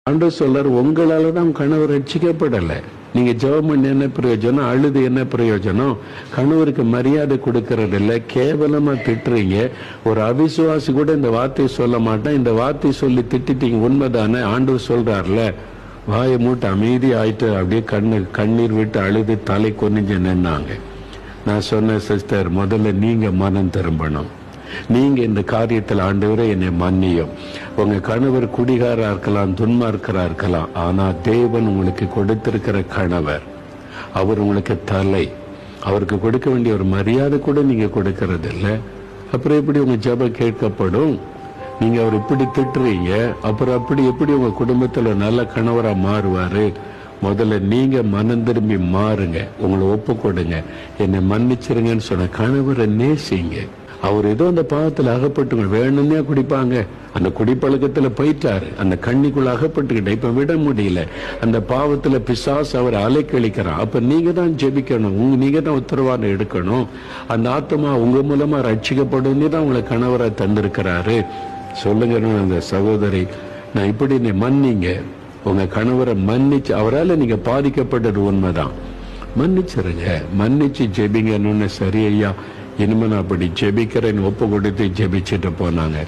ஆண்டவர் சொல்றார், உங்களால தான் கணவர் ரட்சிக்கப்படலை. நீங்க ஜெபம் பண்ண என்ன பிரயோஜனம், அழுது என்ன பிரயோஜனம்? கணவருக்கு மரியாதை கொடுக்கறது இல்லை, கேவலமா திட்டுறீங்க. ஒரு அவிசுவாசி கூட இந்த வார்த்தையை சொல்ல மாட்டான், இந்த வார்த்தை சொல்லி திட்டிட்டீங்க. உண்மைதானே? ஆண்டவர் சொல்றாருல, வாயை மூட்டு அமைதி ஆயிட்டு அப்படியே கண்ணீர் விட்டு அழுது தலை கொனிஞ்சு நின்னாங்க. நான் சொன்ன சிஸ்டர், முதல்ல நீங்க மனம் திரும்பணும். நீங்க இந்த காரியத்தில் ஆண்டவரே என்னை மன்னியும். உங்க கணவர் குடிகாரா இருக்கலாம், துன்மார்க்கரா இருக்கலாம், ஆனா தேவன் உங்களுக்கு கொடுத்திருக்கிற கணவர், அவர் உங்களுக்கு தலை. அவருக்கு கொடுக்க வேண்டிய ஒரு மரியாதை கூட நீங்க கொடுக்கறது இல்லை. அப்புறம் எப்படி உங்க ஜெபம் கேட்கப்படும்? நீங்க அவர் இப்படி திட்டுறீங்க, அப்புறம் அப்படி எப்படி உங்க குடும்பத்துல நல்ல கணவரா மாறுவாரு? முதல்ல நீங்க மனம் திரும்பி மாறுங்க, உங்களை ஒப்பு கொடுங்க, என்னை மன்னிச்சிருங்கன்னு சொன்ன கணவரை நேசிங்க. அவர் ஏதோ அந்த பாவத்தில் அகப்பட்டு வேணும்னே குடிப்பாங்க, அந்த குடிப்பழக்கத்துல போயிட்டாரு, அந்த கண்ணிக்குள்ள அகப்பட்டுக்கிட்ட இப்ப விட முடியல, அந்த பாவத்துல பிசாசு அவர் அலைக்கழிக்கிறான். அப்ப நீங்க தான் ஜெபிக்கணும், நீங்க தான் உத்தரவாதம் எடுக்கணும். அந்த ஆத்மா உங்க மூலமா ரட்சிக்கப்படும் தான் உங்களை கணவரை தந்திருக்கிறாரு. சொல்லுங்க அந்த சகோதரி, நான் இப்படி நீ மன்னிங்க, உங்க கணவரை மன்னிச்சு, அவரால் நீங்க பாதிக்கப்பட்டது உண்மைதான், மன்னிச்சிருங்க, மன்னிச்சு ஜெபிங்கன்னு. சரி ஐயா, இனிமே நான் அப்படி ஜெபிக்கிறேன்னு ஒப்பு கொடுத்து ஜெபிச்சுட்டு போனாங்க.